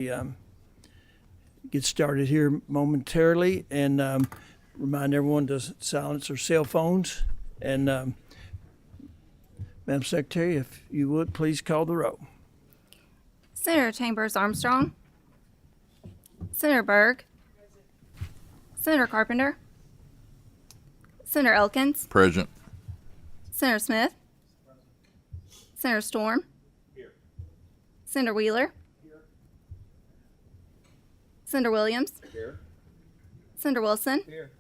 Get started here momentarily, and remind everyone to silence their cell phones. And Madam Secretary, if you would, please call the roll. Senator Chambers Armstrong. Senator Berg. Senator Carpenter. Senator Elkins. Present. Senator Smith. Senator Storm. Here. Senator Wheeler. Here. Senator Williams. Here. Senator Wilson. Here.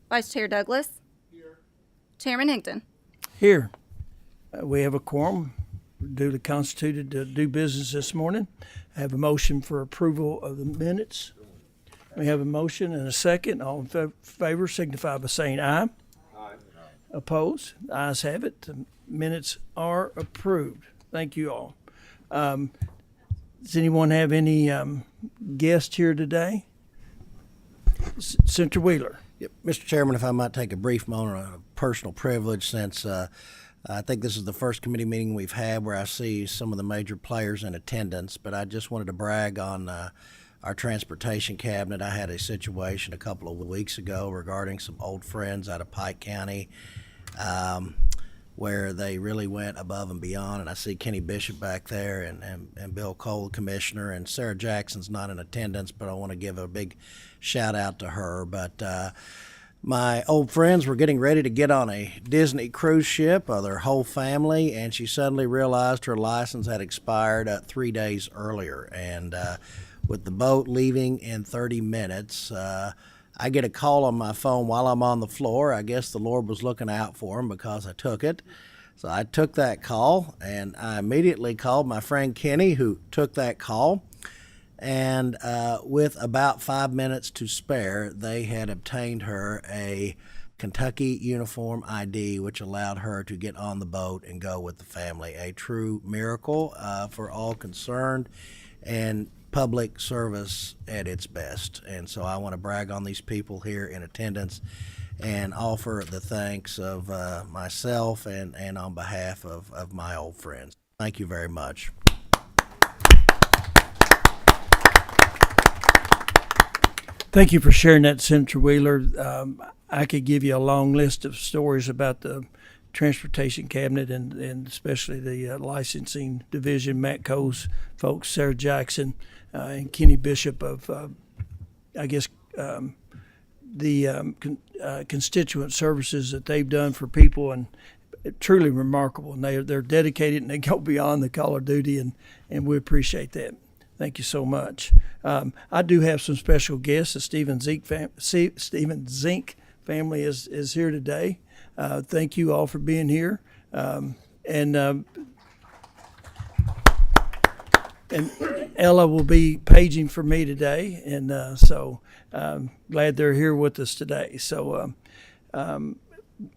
Vice Chair Douglas. Here. Chairman Hinkton. Here. We have a quorum duly constituted to do business this morning. I have a motion for approval of the minutes. We have a motion and a second. All in favor signify by saying aye. Aye. Opposed? The ayes have it. The minutes are approved. Thank you all. Does anyone have any guests here today? Senator Wheeler. Yep. Mr. Chairman, if I might take a brief moment of personal privilege, since I think this is the first committee meeting we've had where I see some of the major players in attendance, but I just wanted to brag on our transportation cabinet. I had a situation a couple of weeks ago regarding some old friends out of Pike County where they really went above and beyond, and I see Kenny Bishop back there and Bill Cole, the commissioner, and Sarah Jackson's not in attendance, but I want to give a big shout out to her. But my old friends were getting ready to get on a Disney cruise ship, their whole family, and she suddenly realized her license had expired 3 days earlier. And with the boat leaving in 30 minutes, I get a call on my phone while I'm on the floor. I guess the Lord was looking out for him because I took it. So I took that call, and I immediately called my friend Kenny, who took that call. And with about 5 minutes to spare, they had obtained her a Kentucky uniform ID, which allowed her to get on the boat and go with the family. A true miracle for all concerned, and public service at its best. And so I want to brag on these people here in attendance and offer the thanks of myself and on behalf of my old friends. Thank you very much. Thank you for sharing that, Senator Wheeler. I could give you a long list of stories about the transportation cabinet and especially the licensing division, Matt Coe's folks, Sarah Jackson, and Kenny Bishop of, constituent services that they've done for people, and truly remarkable. And they're dedicated and they go beyond the call of duty, and we appreciate that. Thank you so much. I do have some special guests. The Stephen Zink family is here today. Thank you all for being here. And Ella will be paging for me today, and so glad they're here with us today. So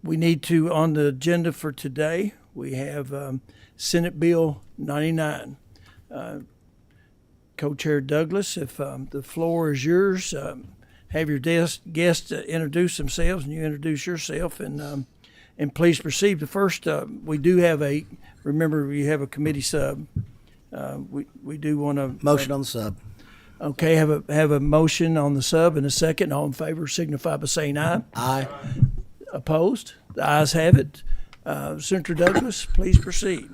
we need to, on the agenda for today, we have Senate Bill 99. Co-Chair Douglas, if the floor is yours, have your guests introduce themselves, and you introduce yourself, and please proceed. The first, we do have remember we have a committee sub. We do want to Motion on the sub. Okay, have a motion on the sub and a second. All in favor signify by saying aye. Aye. Opposed? The ayes have it. Senator Douglas, please proceed.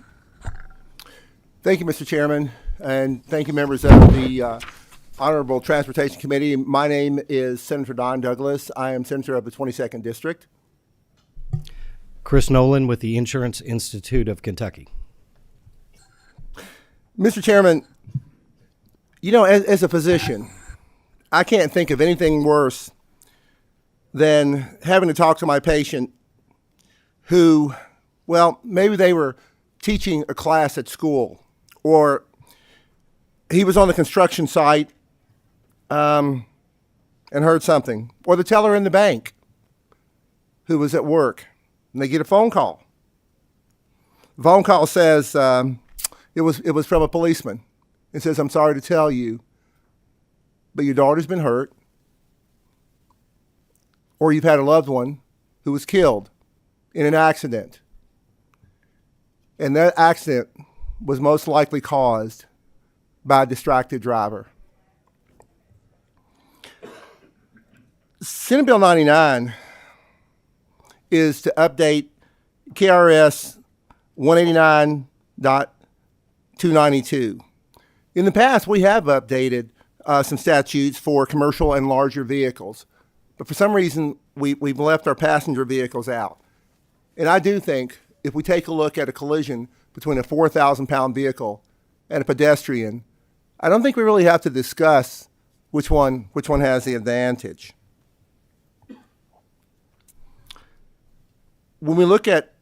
Thank you, Mr. Chairman, and thank you, members of the Honorable Transportation Committee. My name is Senator Don Douglas. I am Senator of the 22nd District. Chris Nolan with the Insurance Institute of Kentucky. Mr. Chairman, you know, as a physician, I can't think of anything worse than having to talk to my patient who, well, maybe they were teaching a class at school, or he was on the construction site and heard something, or the teller in the bank who was at work, and they get a phone call. The phone call says it was from a policeman. It says, "I'm sorry to tell you, but your daughter's been hurt, or you've had a loved one who was killed in an accident. And that accident was most likely caused by a distracted driver. Senate Bill 99 is to update KRS 189.292. In the past, we have updated some statutes for commercial and larger vehicles, but for some reason, we've left our passenger vehicles out. And I do think if we take a look at a collision between a 4,000-pound vehicle and a pedestrian, I don't think we really have to discuss which one has the advantage. When we look at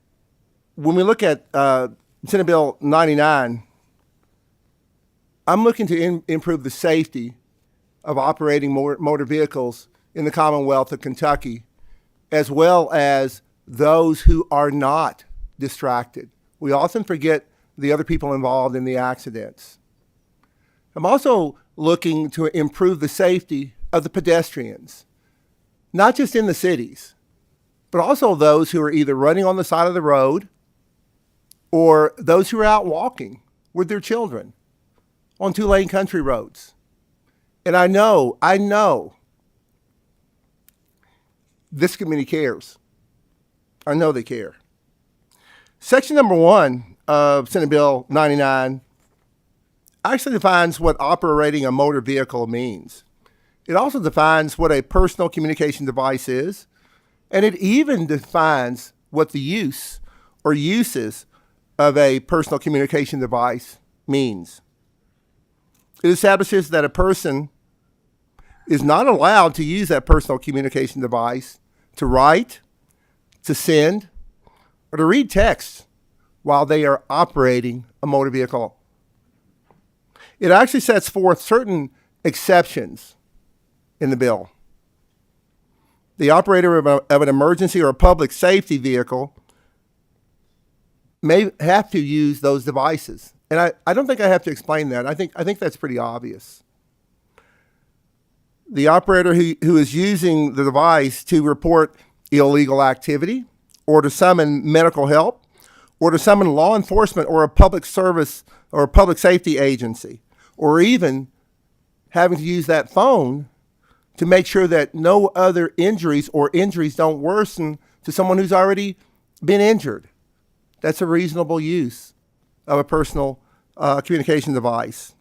Senate Bill 99, I'm looking to improve the safety of operating motor vehicles in the Commonwealth of Kentucky, as well as those who are not distracted. We often forget the other people involved in the accidents. I'm also looking to improve the safety of the pedestrians, not just in the cities, but also those who are either running on the side of the road or those who are out walking with their children on two-lane country roads. And I know this committee cares. I know they care. Section number 1 of Senate Bill 99 actually defines what operating a motor vehicle means. It also defines what a personal communication device is, and it even defines what the use or uses of a personal communication device means. It establishes that a person is not allowed to use that personal communication device to write, to send, or to read text while they are operating a motor vehicle. It actually sets forth certain exceptions in the bill. The operator of an emergency or a public safety vehicle may have to use those devices. And I don't think I have to explain that. I think that's pretty obvious. The operator who is using the device to report illegal activity, or to summon medical help, or to summon law enforcement or a public service or a public safety agency, or even having to use that phone to make sure that no other injuries or injuries don't worsen to someone who's already been injured. That's a reasonable use of a personal communication device.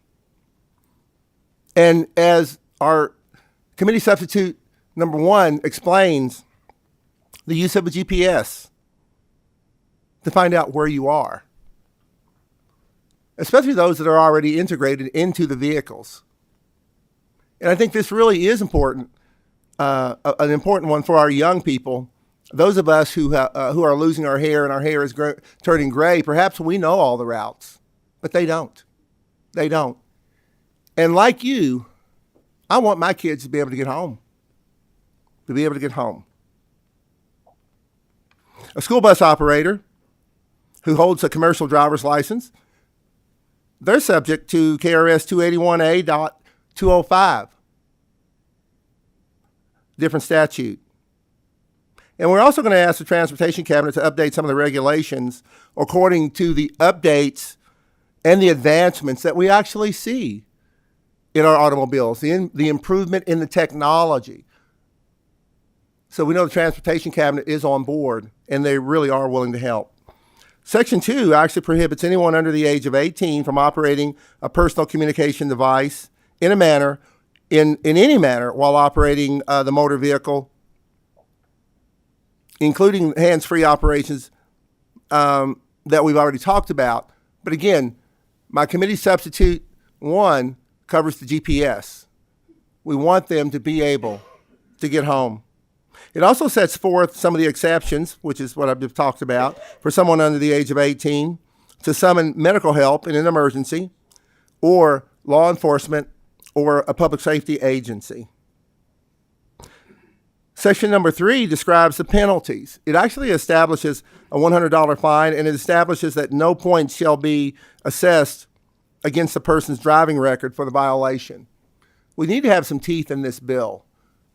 And as our committee substitute number 1 explains, the use of a GPS to find out where you are, especially those that are already integrated into the vehicles. And I think this really is important, an important one for our young people. Those of us who are losing our hair and our hair is turning gray, perhaps we know all the routes, but they don't. They don't. And like you, I want my kids to be able to get home. A school bus operator who holds a commercial driver's license, they're subject to KRS 281A.205, different statute. And we're also going to ask the Transportation Cabinet to update some of the regulations according to the updates and the advancements that we actually see in our automobiles, the improvement in the technology. So we know the Transportation Cabinet is on board, and they really are willing to help. Section 2 actually prohibits anyone under the age of 18 from operating a personal communication device in any manner while operating the motor vehicle, including hands-free operations that we've already talked about. But again, my committee substitute 1 covers the GPS. We want them to be able to get home. It also sets forth some of the exceptions, which is what I've just talked about, for someone under the age of 18 to summon medical help in an emergency, or law enforcement, or a public safety agency. Section number 3 describes the penalties. It actually establishes a $100 fine, and it establishes that no points shall be assessed against the person's driving record for the violation. We need to have some teeth in this bill.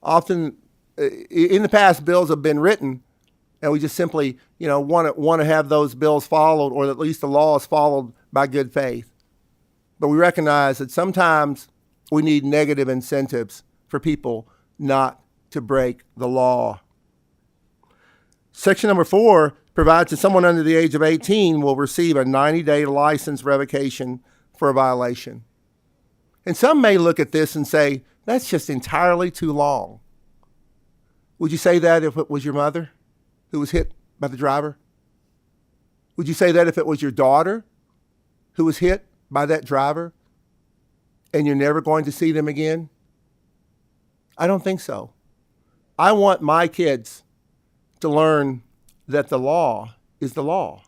Often, in the past, bills have been written, and we just simply, want to have those bills followed, or at least the law is followed by good faith. but we recognize that sometimes we need negative incentives for people not to break the law. Section number 4 provides that someone under the age of 18 will receive a 90-day license revocation for a violation. And some may look at this and say, that's just entirely too long. Would you say that if it was your mother who was hit by the driver? Would you say that if it was your daughter who was hit by that driver and you're never going to see them again? I don't think so. I want my kids to learn that the law is the law.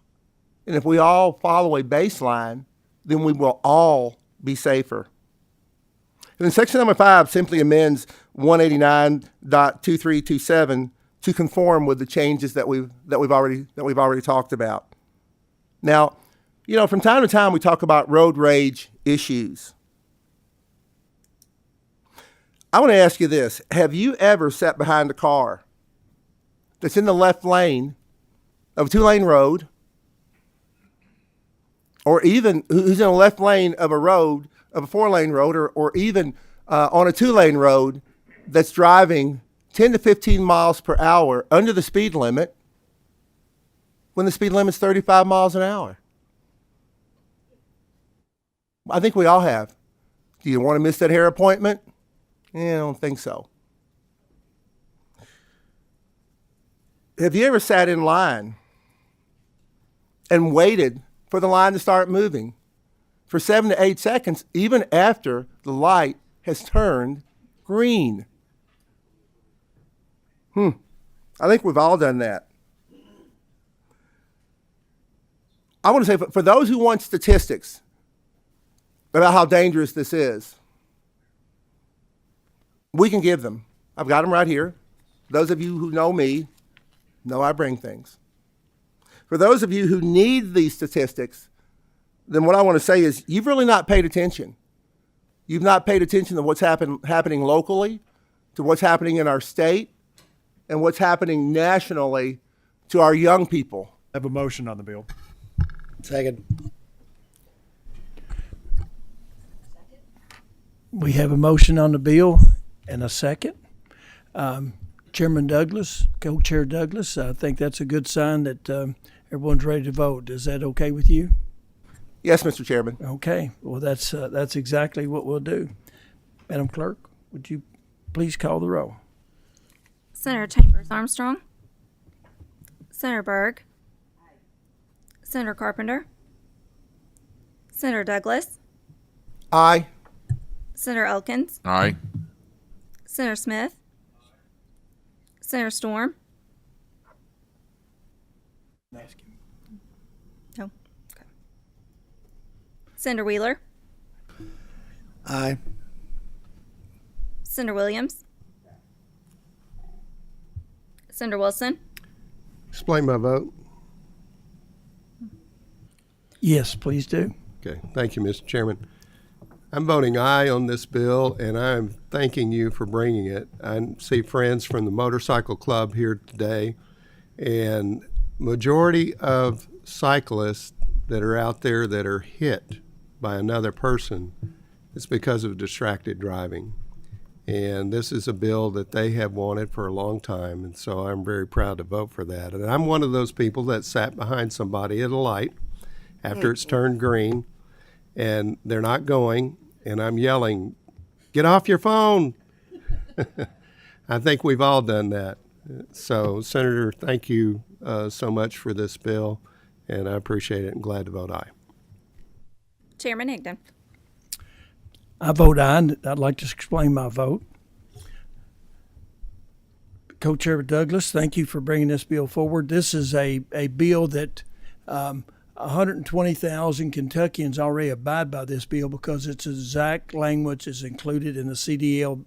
And if we all follow a baseline, then we will all be safer. And then section number 5 simply amends 189.2327 to conform with the changes that we've already talked about. Now, you know, from time to time we talk about road rage issues. I want to ask you this. Have you ever sat behind a car that's in the left lane of a 2-lane road, or even who's in the left lane of a road, of a 4-lane road, or even on a 2-lane road that's driving 10 to 15 miles per hour under the speed limit when the speed limit's 35 miles an hour? I think we all have. Do you want to miss that hair appointment? I don't think so. Have you ever sat in line and waited for the line to start moving for 7 to 8 seconds, even after the light has turned green? I think we've all done that. I want to say, for those who want statistics about how dangerous this is, we can give them. I've got them right here. Those of you who know me know I bring things. For those of you who need these statistics, then what I want to say is you've really not paid attention. You've not paid attention to what's happening locally, to what's happening in our state, and what's happening nationally to our young people. I have a motion on the bill. Second. We have a motion on the bill and a second. Chairman Douglas, Co-Chair Douglas, I think that's a good sign that everyone's ready to vote. Is that okay with you? Yes, Mr. Chairman. Okay. Well, that's exactly what we'll do. Madam Clerk, would you please call the roll? Senator Chambers Armstrong. Senator Berg. Senator Carpenter. Senator Douglas. Aye. Senator Elkins. Aye. Senator Smith. Senator Storm. No. Okay. Senator Wheeler. Aye. Senator Williams. Senator Wilson. Explain my vote. Yes, please do. Okay, thank you, Mr. Chairman. I'm voting aye on this bill, and I'm thanking you for bringing it. I see friends from the motorcycle club here today, and majority of cyclists that are out there that are hit by another person is because of distracted driving. And this is a bill that they have wanted for a long time, and so I'm very proud to vote for that. And I'm one of those people that sat behind somebody at a light after it's turned green, and they're not going, and I'm yelling, "Get off your phone!" I think we've all done that. So, Senator, thank you so much for this bill, and I appreciate it and glad to vote aye. Chairman Higdon. I vote aye, and I'd like to explain my vote. Co-Chair Douglas, thank you for bringing this bill forward. This is a bill that 120,000 Kentuckians already abide by this bill because its exact language is included in the CDL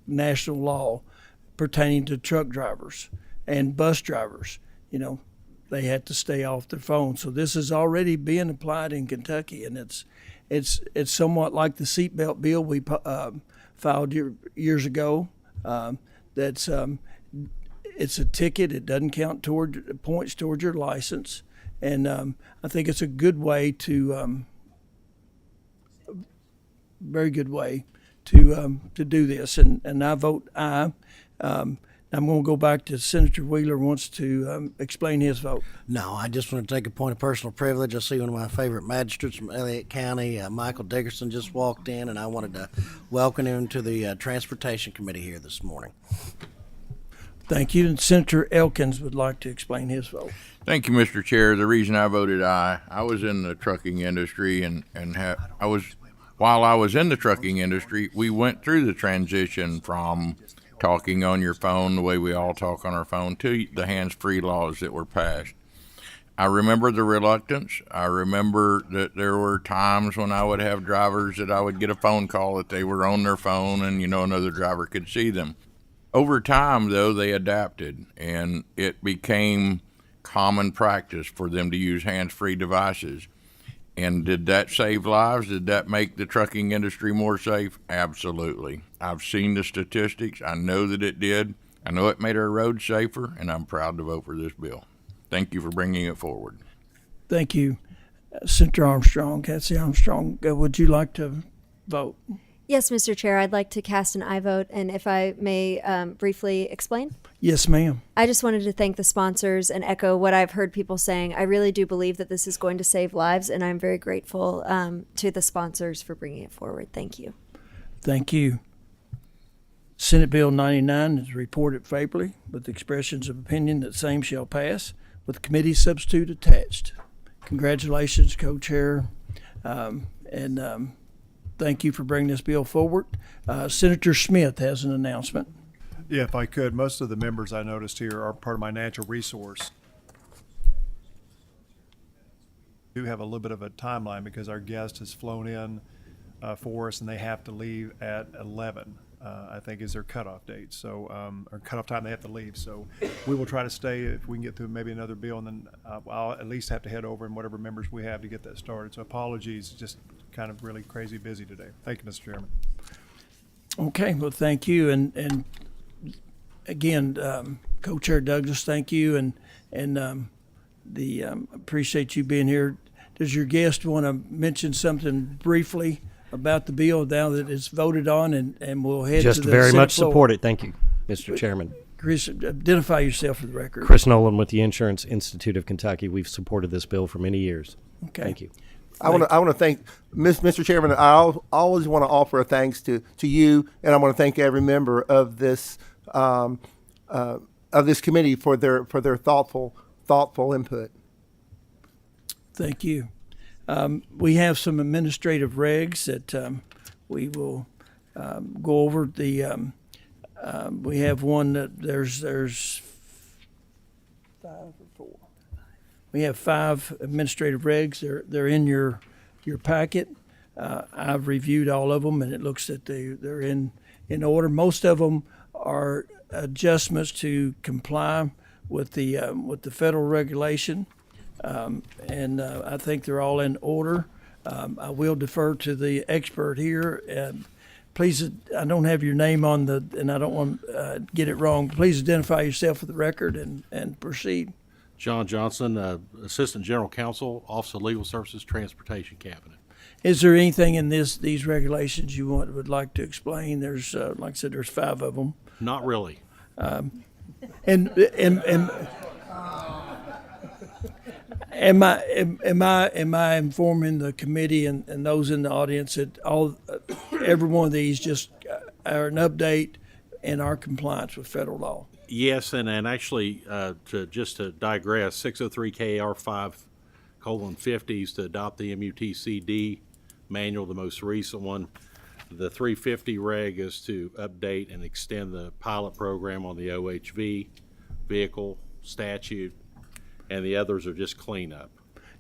national law pertaining to truck drivers and bus drivers. You know, they had to stay off their phone. So this is already being applied in Kentucky, and it's somewhat like the seatbelt bill we filed years ago. It's a ticket. It doesn't count toward points towards your license. And I think it's a good way to very good way to do this, and I vote aye. I'm going to go back to Senator Wheeler wants to explain his vote. No, I just want to take a point of personal privilege. I see one of my favorite magistrates from Elliott County, Michael Dickerson, just walked in, and I wanted to welcome him to the Transportation Committee here this morning. Thank you. And Senator Elkins would like to explain his vote. Thank you, Mr. Chair. The reason I voted aye, I was in the trucking industry, while I was in the trucking industry, we went through the transition from talking on your phone, the way we all talk on our phone, to the hands-free laws that were passed. I remember the reluctance. I remember that there were times when I would have drivers that I would get a phone call that they were on their phone and, another driver could see them. Over time, though, they adapted, and it became common practice for them to use hands-free devices. And did that save lives? Did that make the trucking industry more safe? Absolutely. I've seen the statistics. I know that it did. I know it made our roads safer, and I'm proud to vote for this bill. Thank you for bringing it forward. Thank you. Senator Armstrong, Cassie Armstrong, would you like to vote? Yes, Mr. Chair, I'd like to cast an aye vote, and if I may briefly explain. Yes, ma'am. I just wanted to thank the sponsors and echo what I've heard people saying. I really do believe that this is going to save lives, and I'm very grateful to the sponsors for bringing it forward. Thank you. Thank you. Senate Bill 99 is reported favorably with expressions of opinion that same shall pass with committee substitute attached. Congratulations, co-chair, and thank you for bringing this bill forward. Senator Smith has an announcement. Yeah, if I could, most of the members I noticed here are part of my natural resource. We do have a little bit of a timeline because our guest has flown in for us and they have to leave at 11. I think is their cutoff date, so or cutoff time they have to leave. So we will try to stay if we can get through maybe another bill, and then I'll at least have to head over and whatever members we have to get that started. So apologies, just kind of really crazy busy today. Thank you, Mr. Chairman. Okay, well, thank you, and again, Co-Chair Douglas, thank you, and appreciate you being here. Does your guest want to mention something briefly about the bill now that it's voted on, and we'll head Just to the very Senate much floor? support it. Thank you, Mr. Chairman. Chris, identify yourself for the record. Chris Nolan with the Insurance Institute of Kentucky. We've supported this bill for many years. Okay. Thank you. I want to thank Mr. Chairman. I always want to offer a thanks to you, and I want to thank every member of this committee for their thoughtful input. Thank you. We have some administrative regs that we will go over. We have one that there's 5 or 4. We have 5 administrative regs. They're in your packet. I've reviewed all of them, and it looks that they're in order. Most of them are adjustments to comply with the federal regulation. And I think they're all in order. I will defer to the expert here. Please, I don't have your name on and I don't want to get it wrong. Please identify yourself for the record and proceed. John Johnson, Assistant General Counsel, Office of Legal Services, Transportation Cabinet. Is there anything in these regulations you would like to explain? There's, like I said, there's 5 of them. Not really. And Am I informing the committee and those in the audience that every one of these just are an update in our compliance with federal law? Yes, and actually, to digress, 603 KR 5:50 to adopt the MUTCD manual, the most recent one. The 350 reg is to update and extend the pilot program on the OHV vehicle statute, and the others are just cleanup.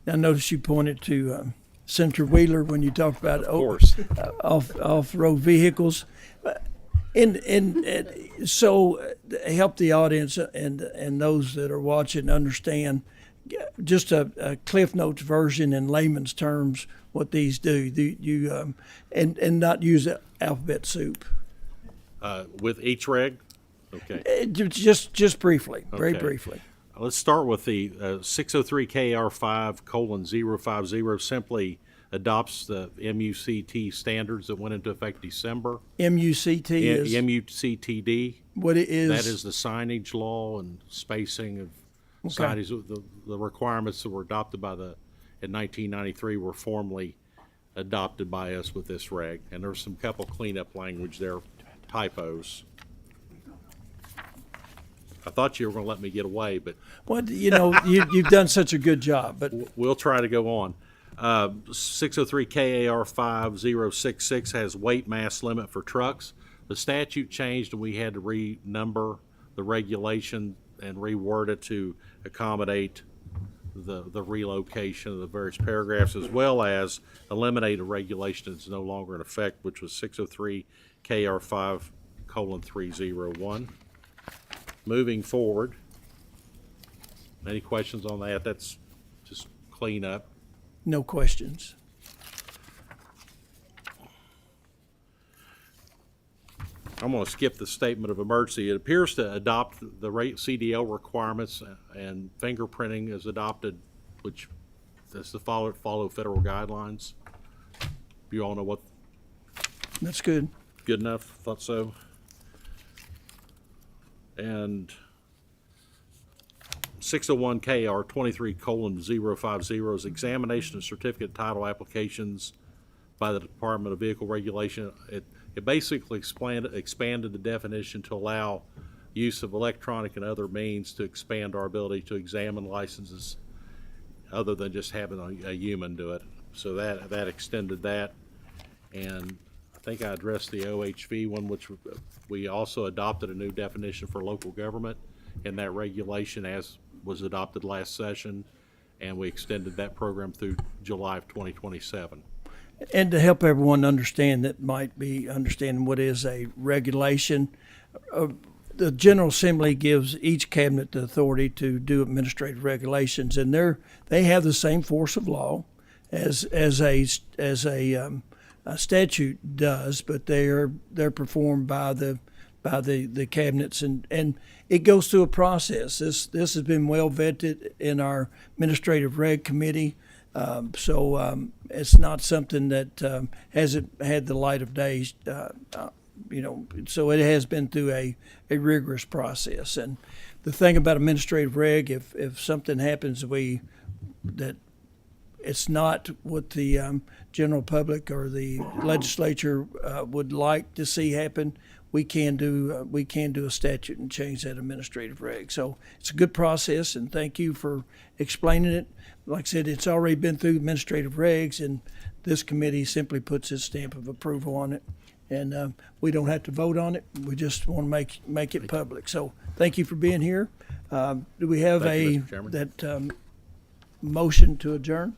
Now, notice you pointed to Senator Wheeler when you talked about off-road vehicles. So help the audience and those that are watching understand just a Cliff Notes version in layman's terms what these do. And not use alphabet soup. With each reg? Okay. Just briefly, very Okay. briefly. Let's start with the 603 KR 5:050, simply adopts the MUCT standards that went into effect December. MUCT is MUCTD. what it is. That is the signage law and spacing of signage. The requirements that were adopted by in 1993 were formally adopted by us with this reg. And there's some couple cleanup language there, typos. I thought you were going to let me get away, but Well, you've done such a good job. But we'll try to go on. 603 KAR 5066 has weight mass limit for trucks. The statute changed and we had to renumber the regulation and reword it to accommodate the relocation of the various paragraphs, as well as eliminate a regulation that's no longer in effect, which was 603 KR 5:301. Moving forward, any questions on that? That's just clean up. no questions. I'm going to skip the statement of emergency. It appears to adopt the CDL requirements, and fingerprinting is adopted, which is to follow federal guidelines. You all know what? That's good. Good enough? Thought so. And 601 KR 23:050 is examination of certificate title applications by the Department of Vehicle Regulation. It basically expanded the definition to allow use of electronic and other means to expand our ability to examine licenses other than just having a human do it. So that extended that. And I think I addressed the OHV one, which we also adopted a new definition for local government in that regulation as was adopted last session, and we extended that program through July of 2027. And to help everyone understand that might be understanding what is a regulation, the General Assembly gives each cabinet the authority to do administrative regulations, and they have the same force of law as a statute does, but they're performed by the cabinets, and it goes through a process. This has been well vetted in our administrative reg committee. So it's not something that hasn't had the light of day, so it has been through a rigorous process. And the thing about administrative reg, if something happens that it's not what the general public or the legislature would like to see happen, we can do a statute and change that administrative reg. So it's a good process, and thank you for explaining it. Like I said, it's already been through administrative regs, and this committee simply puts its stamp of approval on it, and we don't have to vote on it. We just want to make it public. So thank you for being here. Do we have Thank you, Mr. Chairman. motion to adjourn?